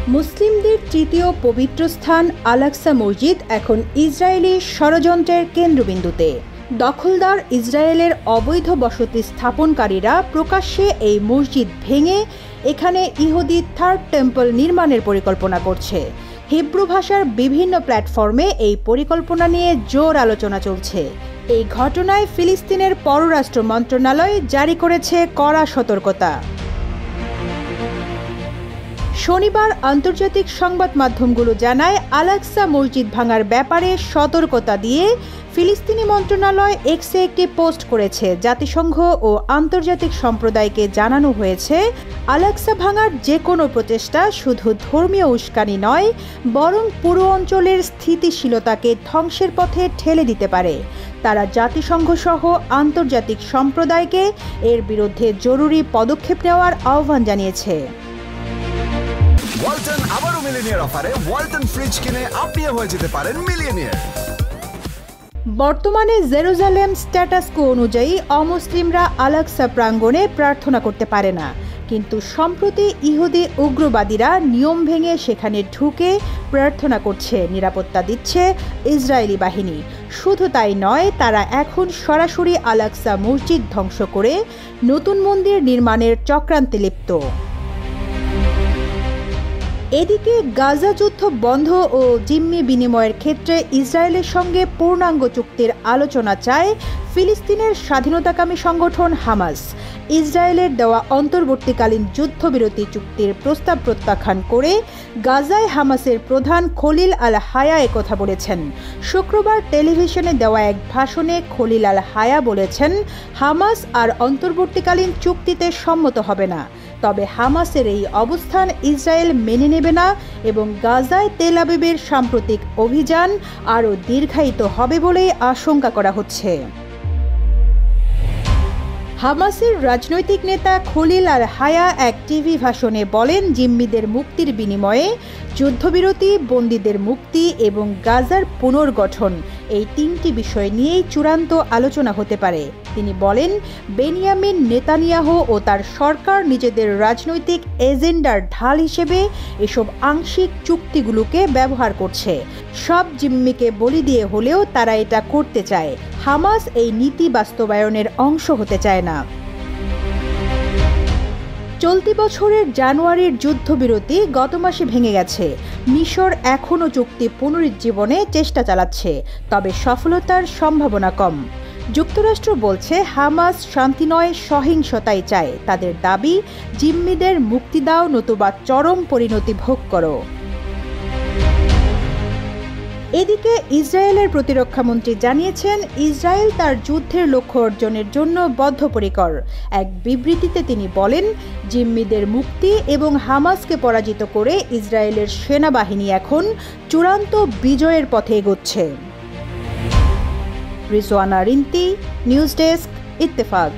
মুসলিমদের তৃতীয় পবিত্র স্থান আল-আকসা মসজিদ এখন ইসরায়েলি ষড়যন্ত্রের কেন্দ্রবিন্দুতে। দখলদার ইসরায়েলের অবৈধ বসতি স্থাপনকারীরা প্রকাশ্যে এই মসজিদ ভেঙে এখানে ইহুদি থার্ড টেম্পল নির্মাণের পরিকল্পনা করছে। হিব্রু ভাষার বিভিন্ন প্ল্যাটফর্মে এই পরিকল্পনা নিয়ে জোর আলোচনা চলছে। এই ঘটনায় ফিলিস্তিনের পররাষ্ট্র মন্ত্রণালয় জারি করেছে কড়া সতর্কতা। শনিবার আন্তর্জাতিক সংবাদ মাধ্যমগুলো জানায়, আল-আকসা মসজিদ ভাঙার ব্যাপারে সতর্কতা দিয়ে ফিলিস্তিনি মন্ত্রণালয় এক্সে একটি পোস্ট করেছে। জাতিসংঘ ও আন্তর্জাতিক সম্প্রদায়কে জানানো হয়েছে, আল-আকসা ভাঙার যে কোনো প্রচেষ্টা শুধু ধর্মীয় উস্কানি নয়, বরং পুরো অঞ্চলের স্থিতিশীলতাকে ধ্বংসের পথে ঠেলে দিতে পারে। তারা জাতিসংঘ সহ আন্তর্জাতিক সম্প্রদায়কে এর বিরুদ্ধে জরুরি পদক্ষেপ নেওয়ার আহ্বান জানিয়েছে। ওয়ালটন আবারও মিলিয়নিয়ার অফারে ওয়ালটন ফ্রিজ কিনে আপনিও হয়ে যেতে পারেন মিলিয়নিয়ার। বর্তমানে জেরুজালেম স্ট্যাটাস কো অনুযায়ী অমুসলিমরা আল-আকসা প্রাঙ্গণে প্রার্থনা করতে পারে না, কিন্তু সম্প্রতি ইহুদি উগ্রবাদীরা নিয়ম ভেঙে সেখানে ঢুকে প্রার্থনা করছে, নিরাপত্তা দিচ্ছে ইসরায়েলি বাহিনী। শুধু তাই নয়, তারা এখন সরাসরি আল-আকসা মসজিদ ধ্বংস করে নতুন মন্দির নির্মাণের চক্রান্তে লিপ্ত। এদিকে গাজা যুদ্ধ বন্ধ ও জিম্মি বিনিময়ের ক্ষেত্রে ইসরায়েলের সঙ্গে পূর্ণাঙ্গ চুক্তির আলোচনা চায় ফিলিস্তিনের স্বাধীনতাকামী সংগঠন হামাস। ইসরায়েলের দেওয়া অন্তর্বর্তীকালীন যুদ্ধবিরতি চুক্তির প্রস্তাব প্রত্যাখ্যান করে গাজায় হামাসের প্রধান খলিল আল হায়া একথা বলেছেন। শুক্রবার টেলিভিশনে দেওয়া এক ভাষণে খলিল আল হায়া বলেছেন, হামাস আর অন্তর্বর্তীকালীন চুক্তিতে সম্মত হবে না। তবে হামাসের এই অবস্থান ইসরায়েল মেনে নেবে না এবং গাজায় তেল আবিবের সাম্প্রতিক অভিযান আরও দীর্ঘায়িত হবে বলে আশঙ্কা করা হচ্ছে। হামাসের রাজনৈতিক নেতা খলিল আল হায়া এক টিভি ভাষণে বলেন, জিম্মিদের মুক্তির বিনিময়ে যুদ্ধবিরতি, বন্দীদের মুক্তি এবং গাজার পুনর্গঠন, এই তিনটি বিষয় নিয়েই চূড়ান্ত আলোচনা হতে পারে। তিনি বলেন, বেনিয়ামিন নেতানিয়াহু ও তার সরকার নিজেদের রাজনৈতিক এজেন্ডার ঢাল হিসেবে এসব আংশিক চুক্তিগুলোকে ব্যবহার করছে। সব জিম্মিকে বলি দিয়ে হলেও তারা এটা করতে চায়। হামাস এই নীতি বাস্তবায়নের অংশ হতে চায় না। চলতি বছরের জানুয়ারির যুদ্ধবিরতি গত মাসে ভেঙে গেছে। মিশর এখনও চুক্তি পুনরুজ্জীবনে চেষ্টা চালাচ্ছে, তবে সফলতার সম্ভাবনা কম। যুক্তরাষ্ট্র বলছে, হামাস শান্তি নয়, সহিংসতাই চায়। তাদের দাবি, জিম্মিদের মুক্তি দাও নতুবা চরম পরিণতি ভোগ করো। এদিকে ইসরায়েলের প্রতিরক্ষামন্ত্রী জানিয়েছেন, ইসরায়েল তার যুদ্ধের লক্ষ্য অর্জনের জন্য বদ্ধপরিকর। এক বিবৃতিতে তিনি বলেন, জিম্মিদের মুক্তি এবং হামাসকে পরাজিত করে ইসরায়েলের সেনাবাহিনী এখন চূড়ান্ত বিজয়ের পথে এগোচ্ছে। Rizwana Rinti, news desk, Ittefaq.